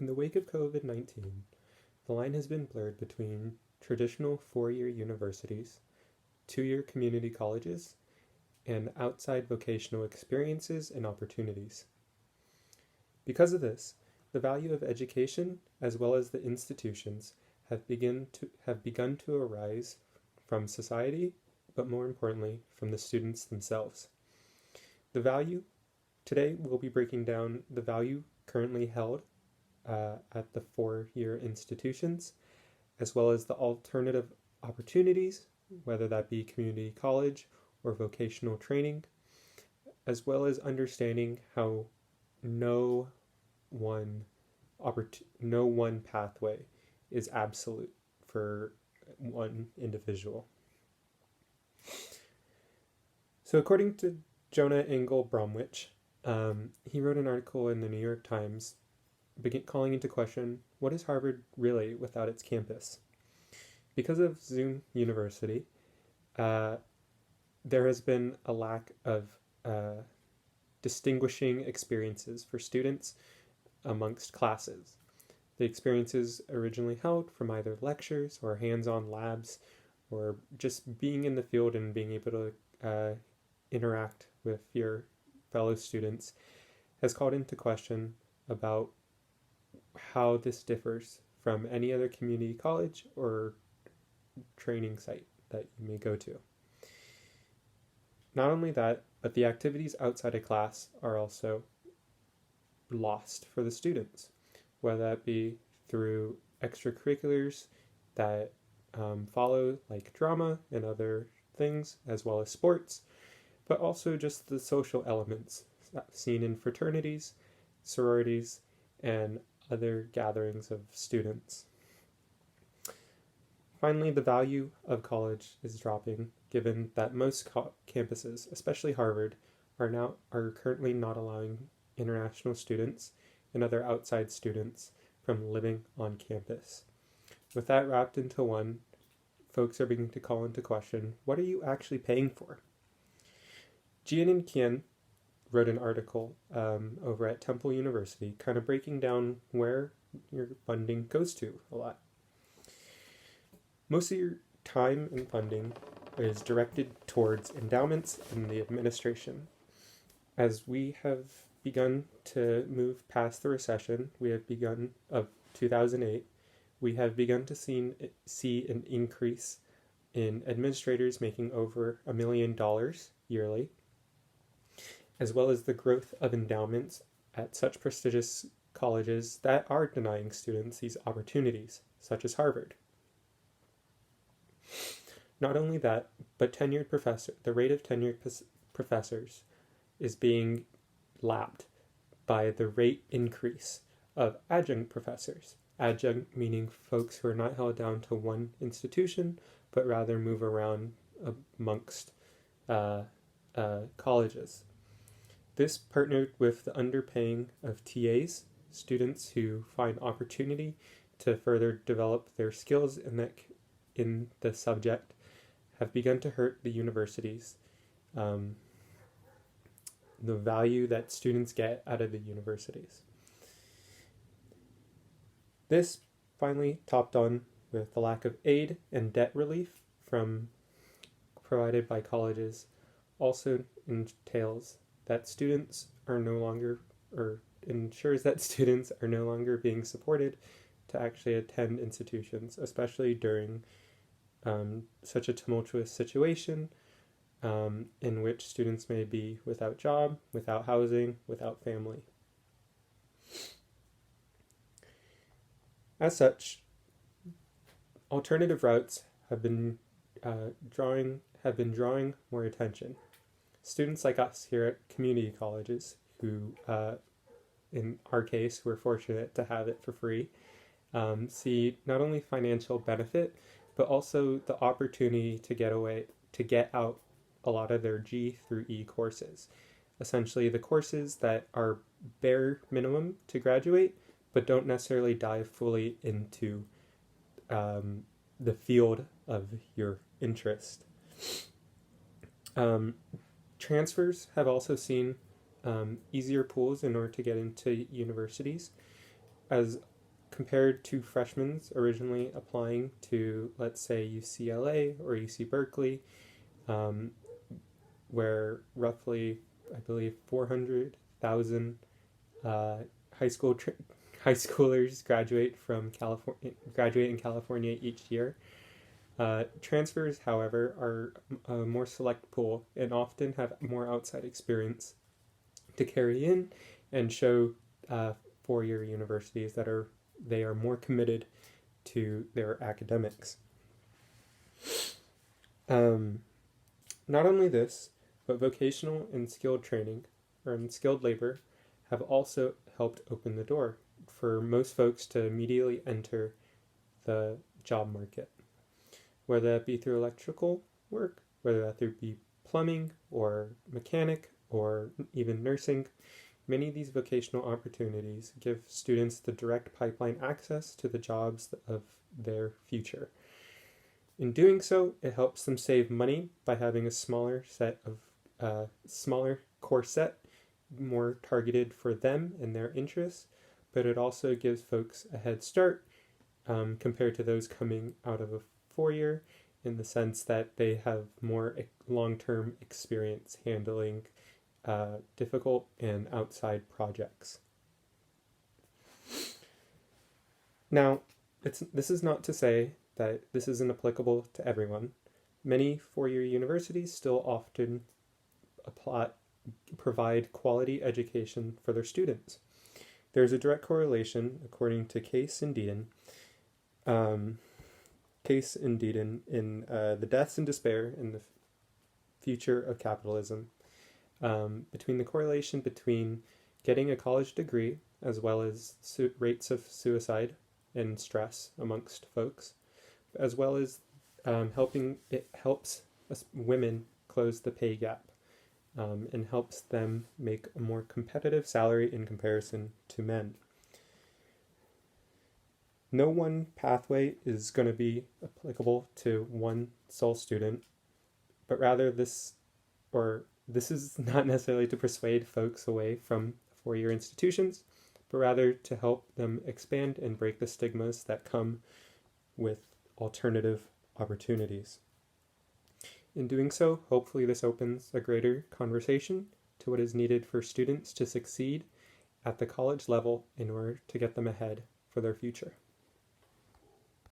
In the wake of COVID-19, the line has been blurred between traditional four-year universities, two-year community colleges, and outside vocational experiences and opportunities. Because of this, the value of education, as well as the institutions, have begun to arise from society, but more importantly, from the students themselves. The value today we'll be breaking down the value currently held at the four-year institutions, as well as the alternative opportunities, whether that be community college or vocational training, as well as understanding how no one pathway is absolute for one individual. So according to Jonah Engel Bromwich, he wrote an article in the New York Times calling into question, what is Harvard really without its campus? Because of Zoom University, there has been a lack of distinguishing experiences for students amongst classes. The experiences originally held from either lectures or hands-on labs or just being in the field and being able to interact with your fellow students has called into question about how this differs from any other community college or training site that you may go to. Not only that, but the activities outside of class are also lost for the students, whether that be through extracurriculars that follow, like drama and other things, as well as sports, but also just the social elements seen in fraternities, sororities, and other gatherings of students. Finally, the value of college is dropping, given that most campuses, especially Harvard, are currently not allowing international students and other outside students from living on campus. With that wrapped into one, folks are beginning to call into question, what are you actually paying for? Jian and Qian wrote an article over at Temple University, kind of breaking down where your funding goes to a lot. Most of your time and funding is directed towards endowments and the administration. As we have begun to move past the recession, of 2008, we have begun to see an increase in administrators making over $1 million yearly, as well as the growth of endowments at such prestigious colleges that are denying students these opportunities, such as Harvard. Not only that, but the rate of tenured professors is being lapped by the rate increase of adjunct professors. Adjunct meaning folks who are not held down to one institution, but rather move around amongst colleges. This partnered with the underpaying of TAs, students who find opportunity to further develop their skills in the subject, have begun to hurt the universities. The value that students get out of the universities. This finally topped on with the lack of aid and debt relief provided by colleges also entails that students are no longer, or ensures that students are no longer being supported to actually attend institutions, especially during such a tumultuous situation in which students may be without job, without housing, without family. As such, alternative routes have been drawing more attention. Students like us here at community colleges, who in our case we're fortunate to have it for free, see not only financial benefit, but also the opportunity to get out a lot of their G through E courses. Essentially the courses that are bare minimum to graduate, but don't necessarily dive fully into the field of your interest. Transfers have also seen easier pools in order to get into universities. as compared to freshmen originally applying to, let's say, UCLA or UC Berkeley, where roughly, I believe, 400,000 uh, high schoolers graduate in California each year. Transfers, however, are a more select pool and often have more outside experience to carry in and show four-year universities that they are more committed to their academics. Not only this, but vocational and skilled training or skilled labor have also helped open the door for most folks to immediately enter the job market, whether that be through electrical work, whether that be plumbing or mechanic or even nursing. Many of these vocational opportunities give students the direct pipeline access to the jobs of their future. In doing so, it helps them save money by having a smaller core set, more targeted for them and their interests, but it also gives folks a head start compared to those coming out of a four-year, in the sense that they have more long-term experience handling difficult and outside projects. Now, this is not to say that this isn't applicable to everyone. Many four-year universities still often provide quality education for their students. There's a direct correlation, according to Case and Deaton, in The Deaths and Despair in the Future of Capitalism, between the correlation between getting a college degree as well as rates of suicide and stress amongst folks, as well as it helps women close the pay gap and helps them make a more competitive salary in comparison to men. No one pathway is going to be applicable to one sole student, but rather this is not necessarily to persuade folks away from four-year institutions, but rather to help them expand and break the stigmas that come with alternative opportunities. In doing so, hopefully this opens a greater conversation to what is needed for students to succeed at the college level in order to get them ahead for their future.